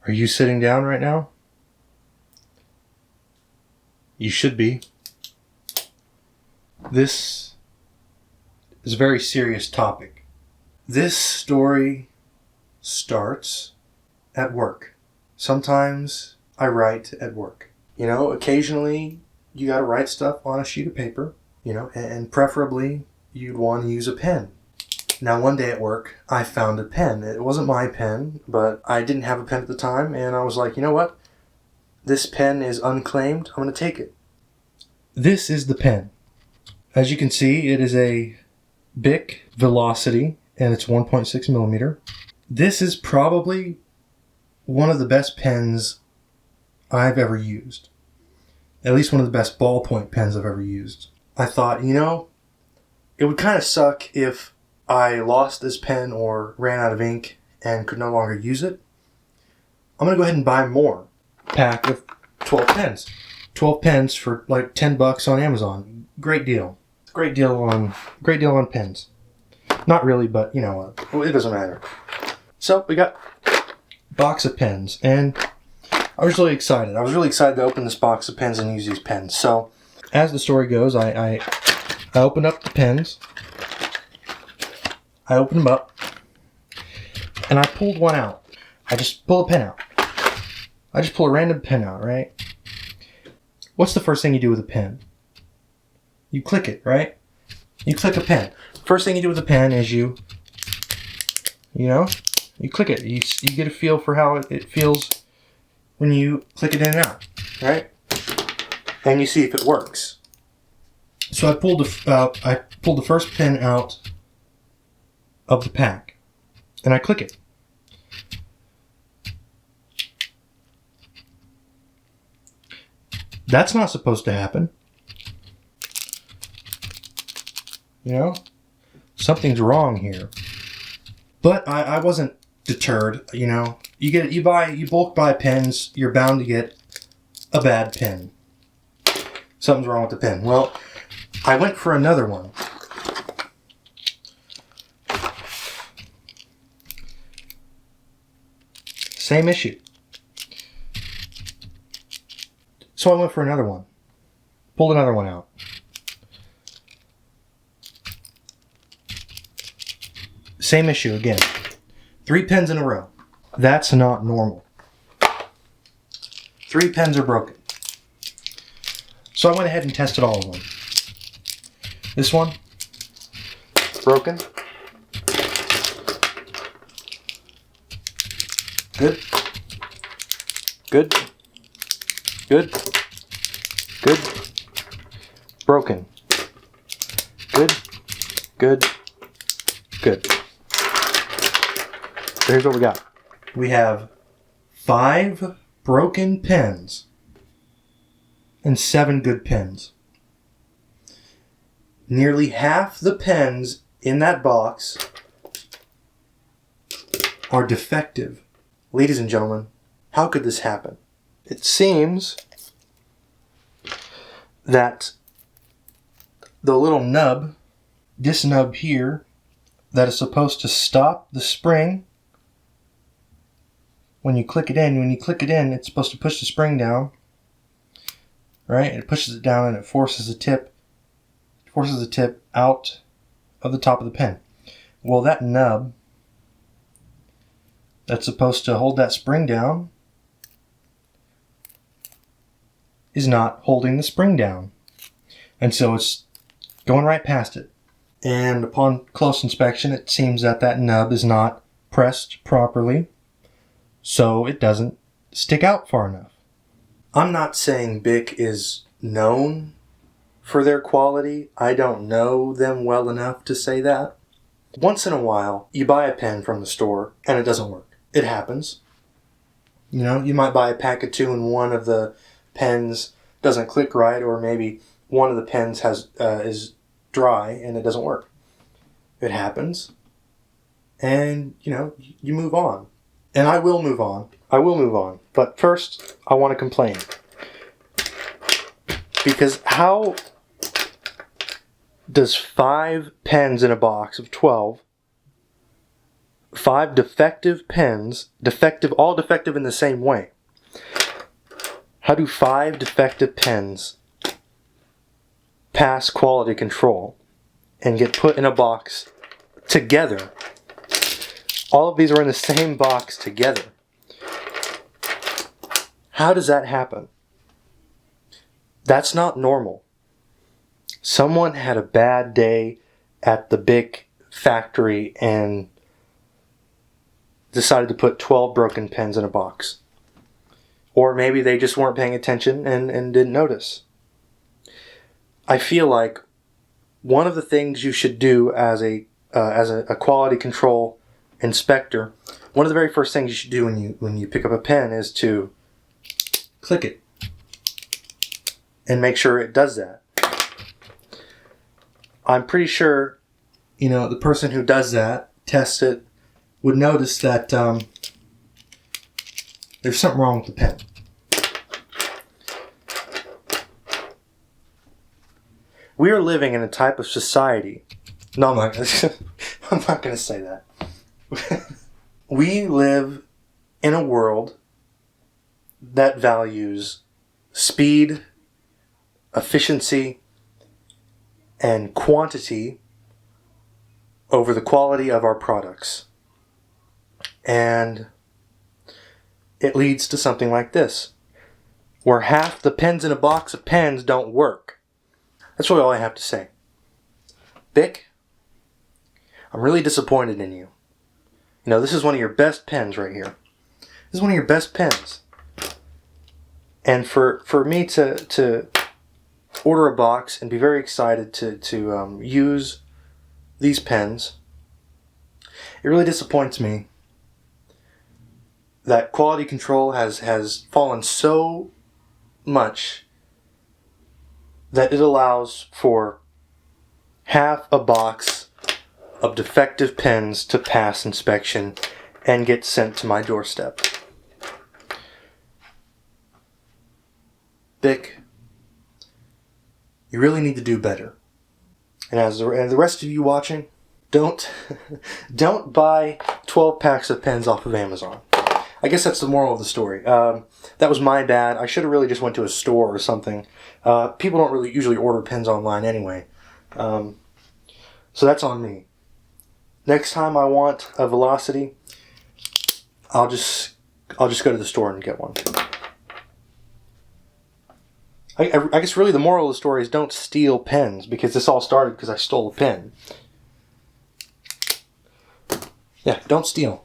Are you sitting down right now? You should be. This is a very serious topic. This story starts at work. Sometimes I write at work. You know, occasionally you gotta write stuff on a sheet of paper, you know, and preferably you'd want to use a pen. Now, one day at work, I found a pen. It wasn't my pen, but I didn't have a pen at the time, and I was like, you know what? This pen is unclaimed. I'm going to take it. This is the pen. As you can see, it is a Bic Velocity, and it's 1.6 millimeter. This is probably one of the best pens I've ever used. At least one of the best ballpoint pens I've ever used. I thought, you know, it would kind of suck if I lost this pen or ran out of ink and could no longer use it. I'm going to go ahead and buy more. Pack of 12 pens. 12 pens for like $10 on Amazon. Great deal. Great deal on pens. Not really, but you know what? It doesn't matter. So we got a box of pens, and I was really excited. I was really excited to open this box of pens and use these pens. So as the story goes, I opened up the pens. I opened them up, and I pulled one out. I just pull a pen out. I just pull a random pen out, right? What's the first thing you do with a pen? You click it, right? You click a pen. First thing you do with a pen is you click it. You get a feel for how it feels when you click it in and out, right? And you see if it works. So I pulled the first pen out of the pack, and I click it. That's not supposed to happen. You know, something's wrong here. But I wasn't deterred. You know, you bulk buy pens, you're bound to get a bad pen. Something's wrong with the pen. Well, I went for another one. Same issue. So I went for another one. Pulled another one out. Same issue again. 3 pens in a row. That's not normal. 3 pens are broken. So I went ahead and tested all of them. This one, broken. Good. Good. Good. Good. Broken. Good. Good. Good. So here's what we got. We have 5 broken pens and 7 good pens. Nearly half the pens in that box are defective. Ladies and gentlemen, how could this happen? It seems that the little nub, this nub here, that is supposed to stop the spring, when you click it in, it's supposed to push the spring down, right? It pushes it down and it forces the tip out of the top of the pen. Well, that nub that's supposed to hold that spring down is not holding the spring down. And so it's going right past it. And upon close inspection, it seems that that nub is not pressed properly, so it doesn't stick out far enough. I'm not saying Bic is known for their quality. I don't know them well enough to say that. Once in a while, you buy a pen from the store and it doesn't work. It happens. You know, you might buy a pack of 2 and one of the pens doesn't click right, or maybe one of the pens is dry and it doesn't work. It happens. And, you know, you move on. And I will move on. But first, I want to complain. Because how does 5 pens in a box of 12 5 defective pens, all defective in the same way. How do 5 defective pens pass quality control and get put in a box together? All of these are in the same box together. How does that happen? That's not normal. Someone had a bad day at the Bic factory and decided to put 12 broken pens in a box. Or maybe they just weren't paying attention and didn't notice. I feel like one of the things you should do as a quality control inspector, one of the very first things you should do when you pick up a pen is to click it and make sure it does that. I'm pretty sure, the person who does that, tests it, would notice that there's something wrong with the pen. We are living in a type of society. No, I'm not going to say that. We live in a world that values speed, efficiency, and quantity over the quality of our products. And it leads to something like this, where half the pens in a box of pens don't work. That's really all I have to say. Bic, I'm really disappointed in you. This is one of your best pens right here. This is one of your best pens. And for me to order a box and be very excited to use these pens, it really disappoints me that quality control has fallen so much that it allows for half a box of defective pens to pass inspection and get sent to my doorstep. Bic, you really need to do better. And as the rest of you watching, don't buy 12 packs of pens off of Amazon. I guess that's the moral of the story. That was my bad. I should have really just went to a store or something. People don't really usually order pens online anyway. So that's on me. Next time I want a Velocity, I'll just go to the store and get one. I guess really the moral of the story is don't steal pens, because this all started because I stole a pen. Yeah, don't steal.